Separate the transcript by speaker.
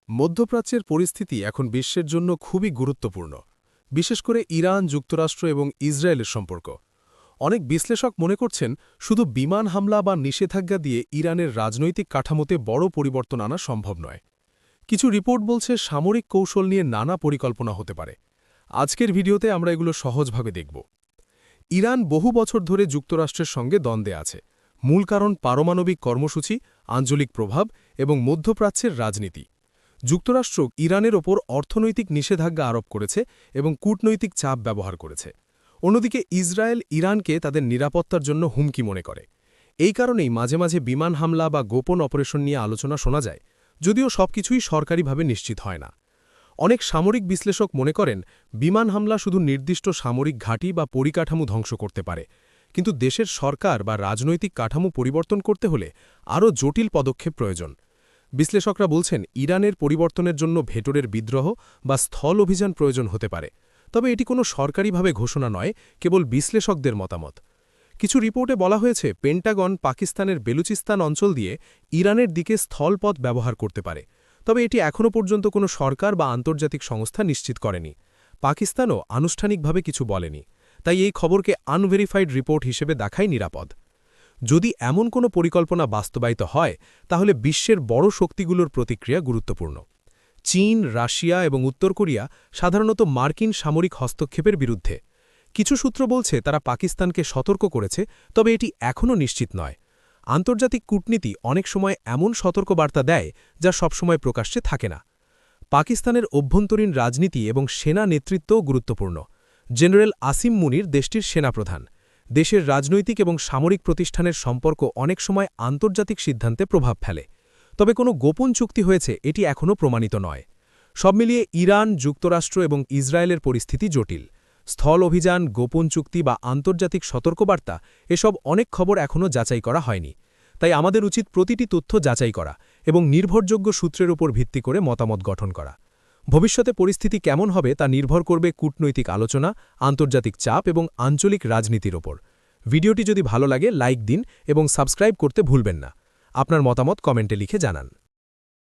Speaker 1: মধ্যপ্রাচ্যের পরিস্থিতি এখন বিশ্বের জন্য খুবই গুরুত্বপূর্ণ, বিশেষ করে ইরান, যুক্তরাষ্ট্র এবং ইসরায়েলের সম্পর্ক। অনেক বিশ্লেষক মনে করছেন শুধু বিমান হামলা বা নিষেধাজ্ঞা দিয়ে ইরানের রাজনৈতিক কাঠামোতে বড় পরিবর্তন আনা সম্ভব নয়। কিছু রিপোর্ট বলছে সামরিক কৌশল নিয়ে নানা পরিকল্পনা হতে পারে। আজকের ভিডিওতে আমরা এগুলো সহজভাবে দেখব। ইরান বহু বছর ধরে যুক্তরাষ্ট্রের সঙ্গে দ্বন্দ্বে আছে। মূল কারণ পারমাণবিক কর্মসূচি, আঞ্চলিক প্রভাব এবং মধ্যপ্রাচ্যের রাজনীতি। যুক্তরাষ্ট্র ইরানের ওপর অর্থনৈতিক নিষেধাজ্ঞা আরোপ করেছে এবং কূটনৈতিক চাপ ব্যবহার করেছে। অন্যদিকে ইসরায়েল ইরানকে তাদের নিরাপত্তার জন্য হুমকি মনে করে। এই কারণেই মাঝে মাঝে বিমান হামলা বা গোপন অপারেশন নিয়ে আলোচনা শোনা যায়, যদিও সবকিছুই সরকারিভাবে নিশ্চিত হয় না। অনেক সামরিক বিশ্লেষক মনে করেন বিমান হামলা শুধু নির্দিষ্ট সামরিক ঘাঁটি বা পরিকাঠামো ধ্বংস করতে পারে, কিন্তু দেশের সরকার বা রাজনৈতিক কাঠামো পরিবর্তন করতে হলে আরও জটিল পদক্ষেপ প্রয়োজন। বিশ্লেষকরা বলছেন ইরানের পরিবর্তনের জন্য ভেতরের বিদ্রোহ বা স্থল অভিযান প্রয়োজন হতে পারে, তবে এটি কোনো সরকারিভাবে ঘোষণা নয়, কেবল বিশ্লেষকদের মতামত। কিছু রিপোর্টে বলা হয়েছে পেন্টাগন পাকিস্তানের বেলুচিস্তান অঞ্চল দিয়ে ইরানের দিকে স্থলপথ ব্যবহার করতে পারে, তবে এটি এখনও পর্যন্ত কোনো সরকার বা আন্তর্জাতিক সংস্থা নিশ্চিত করেনি। পাকিস্তানও আনুষ্ঠানিকভাবে কিছু বলেনি, তাই এই খবরকে আনভেরিফাইড রিপোর্ট হিসেবে দেখাই নিরাপদ। যদি এমন কোনো পরিকল্পনা বাস্তবায়িত হয়, তাহলে বিশ্বের বড় শক্তিগুলোর প্রতিক্রিয়া গুরুত্বপূর্ণ। চীন, রাশিয়া এবং উত্তর কোরিয়া সাধারণত মার্কিন সামরিক হস্তক্ষেপের বিরুদ্ধে। কিছু সূত্র বলছে তারা পাকিস্তানকে সতর্ক করেছে, তবে এটি এখনও নিশ্চিত নয়। আন্তর্জাতিক কূটনীতি অনেক সময় এমন সতর্কবার্তা দেয় যা সবসময় প্রকাশ্যে থাকে না। পাকিস্তানের অভ্যন্তরীণ রাজনীতি এবং সেনা নেতৃত্বও গুরুত্বপূর্ণ। জেনারেল আসিম মুনির দেশটির সেনাপ্রধান। দেশের রাজনৈতিক এবং সামরিক প্রতিষ্ঠানের সম্পর্ক অনেক সময় আন্তর্জাতিক সিদ্ধান্তে প্রভাব ফেলে, তবে কোনো গোপন চুক্তি হয়েছে এটি এখনও প্রমাণিত নয়। সব মিলিয়ে ইরান, যুক্তরাষ্ট্র এবং ইসরায়েলের পরিস্থিতি জটিল। স্থল অভিযান, গোপন চুক্তি বা আন্তর্জাতিক সতর্কবার্তা, এসব অনেক খবর এখনও যাচাই করা হয়নি। তাই আমাদের উচিত প্রতিটি তথ্য যাচাই করা এবং নির্ভরযোগ্য সূত্রের উপর ভিত্তি করে মতামত গঠন করা। ভবিষ্যতে পরিস্থিতি কেমন হবে তা নির্ভর করবে কূটনৈতিক আলোচনা, আন্তর্জাতিক চাপ এবং আঞ্চলিক রাজনীতির ওপর। ভিডিওটি যদি ভালো লাগে লাইক দিন এবং সাবস্ক্রাইব করতে ভুলবেন না। আপনার মতামত কমেন্টে লিখে জানান।